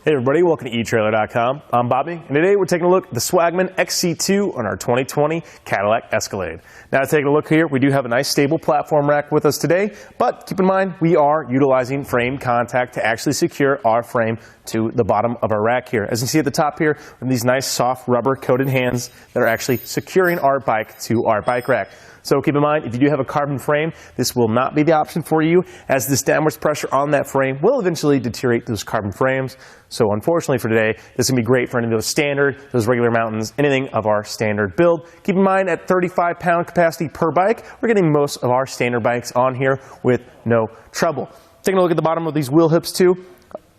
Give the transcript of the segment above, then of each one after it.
Hey everybody, welcome to etrailer.com. I'm Bobby, and today we're taking a look at the Swagman XC2 on our 2020 Cadillac Escalade. Now, taking a look here, we do have a nice stable platform rack with us today, but keep in mind we are utilizing frame contact to actually secure our frame to the bottom of our rack here. As you can see at the top here, we have these nice soft rubber coated hands that are actually securing our bike to our bike rack. So keep in mind, if you do have a carbon frame, this will not be the option for you, as this downwards pressure on that frame will eventually deteriorate those carbon frames. So unfortunately for today, this is going to be great for any of those standard, those regular mountains, anything of our standard build. Keep in mind, at 35-pound capacity per bike, we're getting most of our standard bikes on here with no trouble. Taking a look at the bottom of these wheel hips too.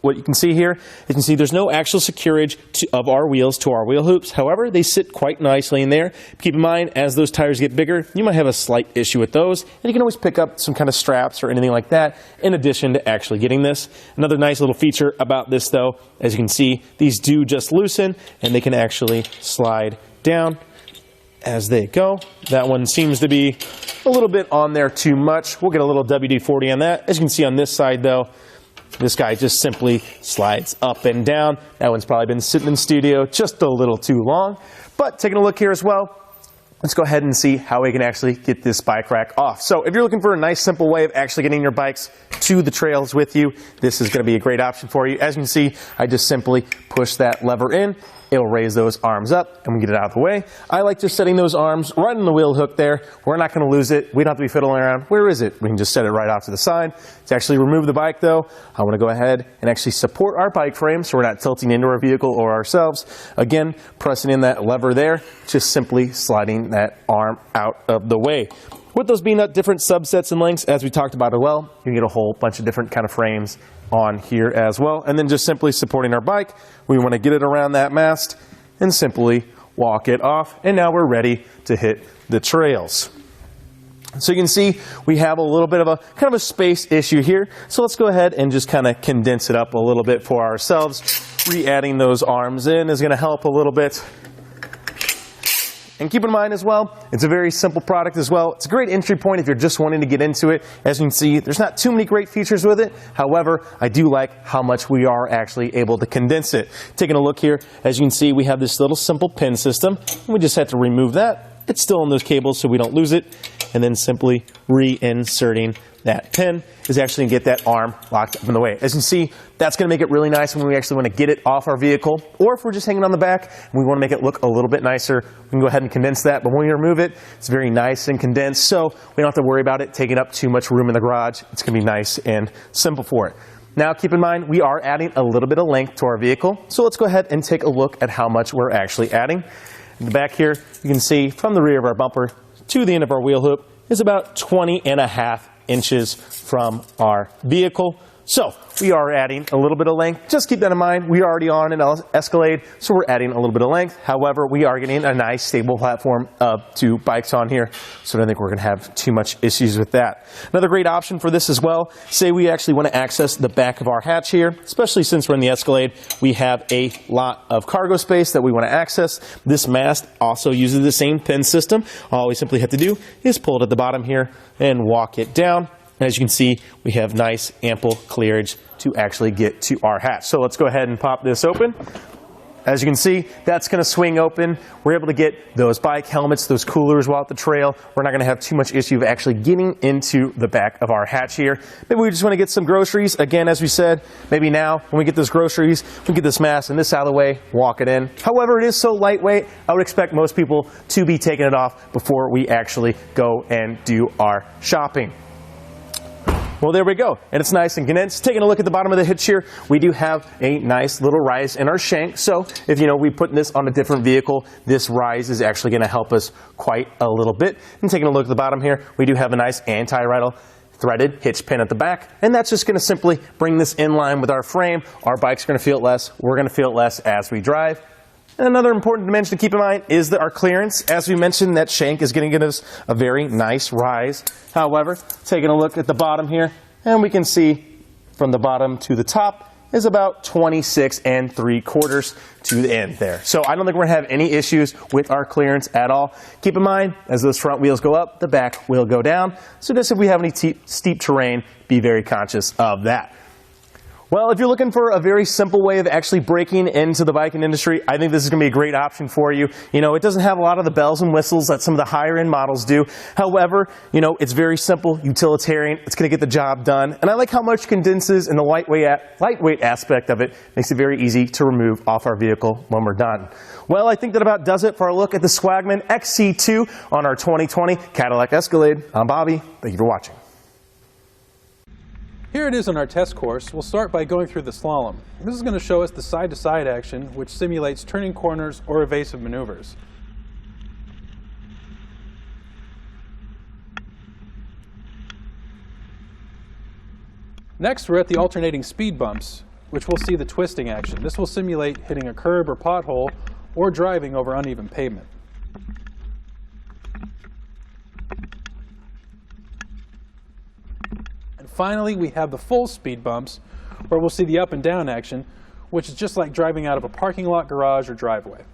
What you can see here, you can see there's no actual securage of our wheels to our wheel hoops. However, they sit quite nicely in there. Keep in mind, as those tires get bigger, you might have a slight issue with those, and you can always pick up some kind of straps or anything like that in addition to actually getting this. Another nice little feature about this though, as you can see, these do just loosen and they can actually slide down as they go. That one seems to be a little bit on there too much. We'll get a little WD-40 on that. As you can see on this side though, this guy just simply slides up and down. That one's probably been sitting in studio just a little too long. But taking a look here as well, let's go ahead and see how we can actually get this bike rack off. So if you're looking for a nice simple way of actually getting your bikes to the trails with you, this is going to be a great option for you. As you can see, I just simply push that lever in. It'll raise those arms up and we get it out of the way. I like just setting those arms right on the wheel hook there. We're not going to lose it. We don't have to be fiddling around. Where is it? We can just set it right off to the side. To actually remove the bike though, I want to go ahead and actually support our bike frame so we're not tilting into our vehicle or ourselves. Again, pressing in that lever there, just simply sliding that arm out of the way. With those being different subsets and lengths, as we talked about as well, you can get a whole bunch of different kind of frames on here as well. And then just simply supporting our bike, we want to get it around that mast and simply walk it off. And now we're ready to hit the trails. So you can see we have a little bit of a kind of a space issue here. So let's go ahead and just kind of condense it up a little bit for ourselves. Re-adding those arms in is going to help a little bit. And keep in mind as well, it's a very simple product as well. It's a great entry point if you're just wanting to get into it. As you can see, there's not too many great features with it. However, I do like how much we are actually able to condense it. Taking a look here, as you can see, we have this little simple pin system. We just have to remove that. It's still in those cables so we don't lose it. And then simply reinserting that pin is actually going to get that arm locked up in the way. As you can see, that's going to make it really nice when we actually want to get it off our vehicle, or if we're just hanging on the back and we want to make it look a little bit nicer, we can go ahead and condense that. But when we remove it, it's very nice and condensed, so we don't have to worry about it taking up too much room in the garage. It's going to be nice and simple for it. Now keep in mind, we are adding a little bit of length to our vehicle, so let's go ahead and take a look at how much we're actually adding. In the back here, you can see from the rear of our bumper to the end of our wheel hoop is about 20.5 inches from our vehicle. So we are adding a little bit of length. Just keep that in mind. We are already on an Escalade, so we're adding a little bit of length. However, we are getting a nice stable platform of 2 bikes on here, so I don't think we're going to have too much issues with that. Another great option for this as well, say we actually want to access the back of our hatch here, especially since we're in the Escalade, we have a lot of cargo space that we want to access. This mast also uses the same pin system. All we simply have to do is pull it at the bottom here and walk it down. As you can see, we have nice ample clearage to actually get to our hatch. So let's go ahead and pop this open. As you can see, that's going to swing open. We're able to get those bike helmets, those coolers while at the trail. We're not going to have too much issue of actually getting into the back of our hatch here. Maybe we just want to get some groceries. Again, as we said, maybe now when we get those groceries, we get this mast and this out of the way, walk it in. However, it is so lightweight, I would expect most people to be taking it off before we actually go and do our shopping. Well, there we go, and it's nice and condensed. Taking a look at the bottom of the hitch here, we do have a nice little rise in our shank. So if we put this on a different vehicle, this rise is actually going to help us quite a little bit. And taking a look at the bottom here, we do have a nice anti-rattle threaded hitch pin at the back, and that's just going to simply bring this in line with our frame. Our bike's going to feel it less. We're going to feel it less as we drive. And another important dimension to keep in mind is that our clearance, as we mentioned, that shank is going to give us a very nice rise. However, taking a look at the bottom here, and we can see from the bottom to the top is about 26 3/4 to the end there. So I don't think we're going to have any issues with our clearance at all. Keep in mind, as those front wheels go up, the back will go down. So just if we have any steep terrain, be very conscious of that. Well, if you're looking for a very simple way of actually breaking into the biking industry, I think this is going to be a great option for you. You know, it doesn't have a lot of the bells and whistles that some of the higher end models do. However, you know, it's very simple, utilitarian, it's going to get the job done. And I like how much it condenses, and the lightweight aspect of it makes it very easy to remove off our vehicle when we're done. Well, I think that about does it for our look at the Swagman XC2 on our 2020 Cadillac Escalade. I'm Bobby. Thank you for watching. Here it is on our test course. We'll start by going through the slalom. This is going to show us the side-to-side action, which simulates turning corners or evasive maneuvers. Next, we're at the alternating speed bumps, which we'll see the twisting action. This will simulate hitting a curb or pothole or driving over uneven pavement. Finally, we have the full speed bumps, where we'll see the up and down action, which is just like driving out of a parking lot, garage, or driveway.